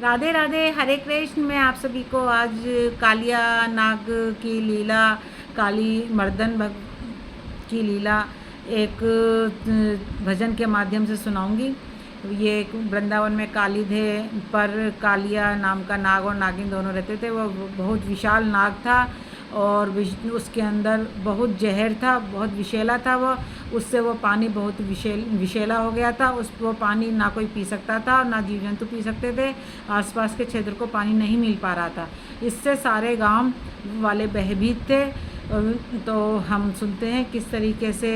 राधे राधे, हरे कृष्ण। मैं आप सभी को आज कालिया नाग की लीला, काली मर्दन की लीला एक भजन के माध्यम से सुनाऊंगी। ये एक वृंदावन में काली थे पर कालिया नाम का नाग और नागिन दोनों रहते थे। वो बहुत विशाल नाग था और उसके अंदर बहुत जहर था, बहुत विषैला था वो। उससे वो पानी बहुत विषैला हो गया था। वो पानी ना कोई पी सकता था और ना जीव जंतु पी सकते थे। आसपास के क्षेत्र को पानी नहीं मिल पा रहा था। इससे सारे गांव वाले भयभीत थे। तो हम सुनते हैं किस तरीके से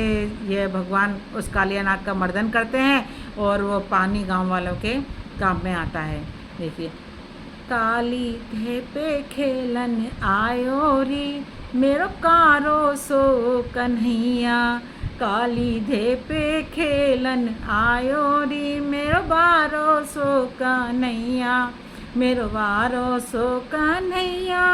ये भगवान उस कालिया नाग का मर्दन करते हैं और वो पानी गांव वालों के काम में आता है। देखिए, काली थे पे खेलन आयो री, मेरो कारो सो कन्हैया। काली धे पे खेलन आयो री, मेरो बारो सो कन्हैया। मेरो बारो सो कन्हैया,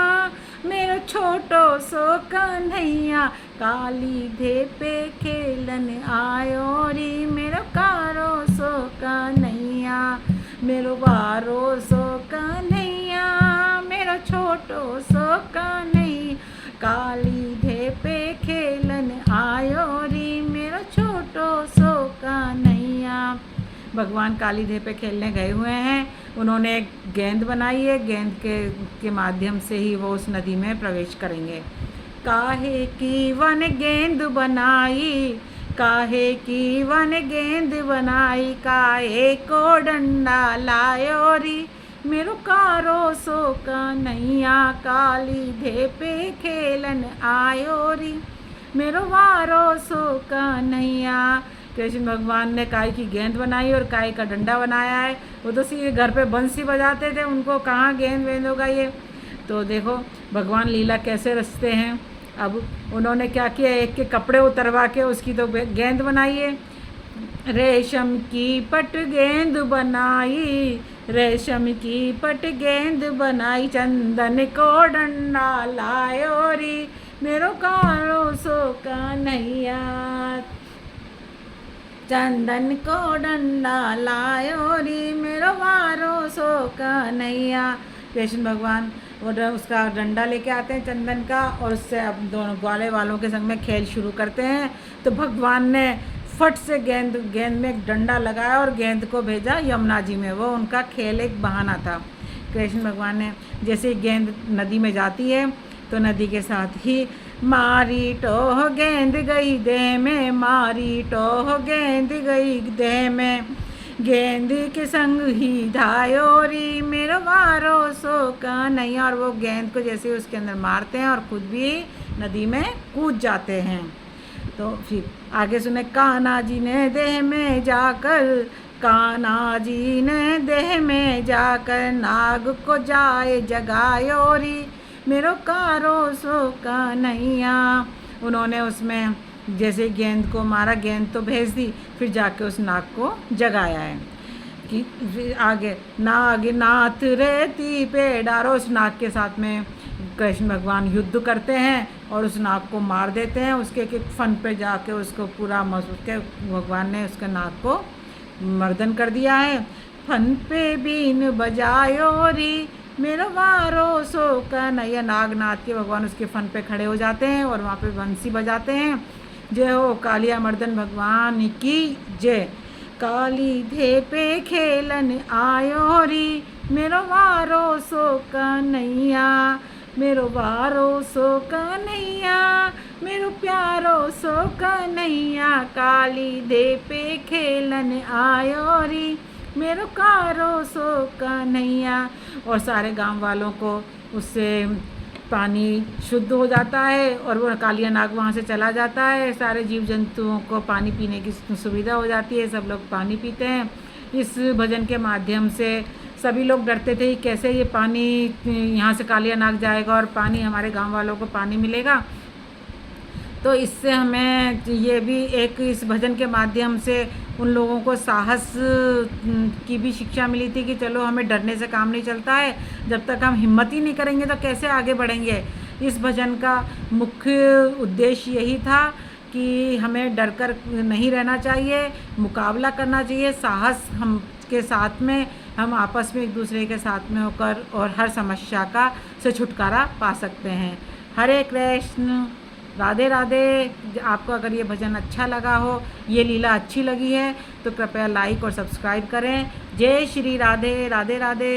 मेरो छोटो सो कन्हैया। काली धे पे खेलन आयो री, मेरो कारो सो कन्हैया। मेरो बारो सो कन्हैया, मेरो छोटो सो कन्हैया। काली धे पे खेलन आयो री, मेरो छोटो सो कन्हैया। भगवान काली धे पे खेलने गए हुए हैं। उन्होंने एक गेंद बनाई है। गेंद के माध्यम से ही वो उस नदी में प्रवेश करेंगे। काहे की वन गेंद बनाई, काहे की वन गेंद बनाई। काहे को डंडा लायो री, मेरो कारो सो कन्हैया। काली धे पे खेलन आयो री, मेरो वारो सो कन्हैया। कृष्ण भगवान ने काय की गेंद बनाई और काय का डंडा बनाया है। वो तो सीधे घर पे बंसी बजाते थे, उनको कहाँ गेंद वेंद होगा ये। तो देखो भगवान लीला कैसे रचते हैं। अब उन्होंने क्या किया, एक के कपड़े उतरवा के उसकी तो गेंद बनाई है। रेशम की पट गेंद बनाई, रेशम की पट गेंद बनाई। चंदन को डंडा लायो री, मेरो कारो सो कन्हैया। चंदन को डंडा लायो री, मेरो वारो सो कन्हैया। कृष्ण भगवान और उसका डंडा लेके आते हैं चंदन का, और उससे अब दोनों ग्वाले वालों के संग में खेल शुरू करते हैं। तो भगवान ने फट से गेंद में एक डंडा लगाया और गेंद को भेजा यमुना जी में। वो उनका खेल एक बहाना था। कृष्ण भगवान ने जैसे गेंद नदी में जाती है तो नदी के साथ ही मारी टोह गेंद गई देह में, मारी टोह गेंद गई देह में। गेंद के संग ही धायो री, मेरो वारो सो कन्हैया। और वो गेंद को जैसे उसके अंदर मारते हैं और खुद भी नदी में कूद जाते हैं। तो फिर आगे सुने, कान्हा जी ने देह में जाकर, कान्हा जी ने देह में जाकर नाग को जाए जगायो री, मेरो कारो सो कन्हैया। उन्होंने उसमें जैसे गेंद को मारा, गेंद तो भेज दी, फिर जाके उस नाग को जगाया है। कि फिर आगे, नाग नाथ रेती पे डारो। उस नाग के साथ में कृष्ण भगवान युद्ध करते हैं और उस नाग को मार देते हैं। उसके एक फन पे जाके उसको पूरा के भगवान ने उसके नाग को मर्दन कर दिया है। फन पे बीन बजायो री, मेरो वारो सो कन्हैया। नागनाथ के भगवान उसके फन पे खड़े हो जाते हैं और वहाँ पे बंसी बजाते हैं। जय हो कालिया मर्दन भगवान की जय। काली धे पे खेलन आयो री, मेरो वारो सो कन्हैया। मेरो वारो सो कन्हैया, मेरो प्यारो सो कन्हैया। काली धे पे खेलन आयो री, मेरो कारो सो कन्हैया। और सारे गांव वालों को उससे पानी शुद्ध हो जाता है और वो कालिया नाग वहाँ से चला जाता है। सारे जीव जंतुओं को पानी पीने की सुविधा हो जाती है, सब लोग पानी पीते हैं। इस भजन के माध्यम से सभी लोग डरते थे कि कैसे ये पानी यहाँ से कालिया नाग जाएगा और पानी हमारे गांव वालों को पानी मिलेगा। तो इससे हमें ये भी एक इस भजन के माध्यम से उन लोगों को साहस की भी शिक्षा मिली थी कि चलो हमें डरने से काम नहीं चलता है। जब तक हम हिम्मत ही नहीं करेंगे तो कैसे आगे बढ़ेंगे। इस भजन का मुख्य उद्देश्य यही था कि हमें डर कर नहीं रहना चाहिए, मुकाबला करना चाहिए। साहस हम के साथ में हम आपस में एक दूसरे के साथ में होकर और हर समस्या का से छुटकारा पा सकते हैं। हरे कृष्ण, राधे राधे। आपको अगर ये भजन अच्छा लगा हो, ये लीला अच्छी लगी है तो कृपया लाइक और सब्सक्राइब करें। जय श्री राधे, राधे राधे।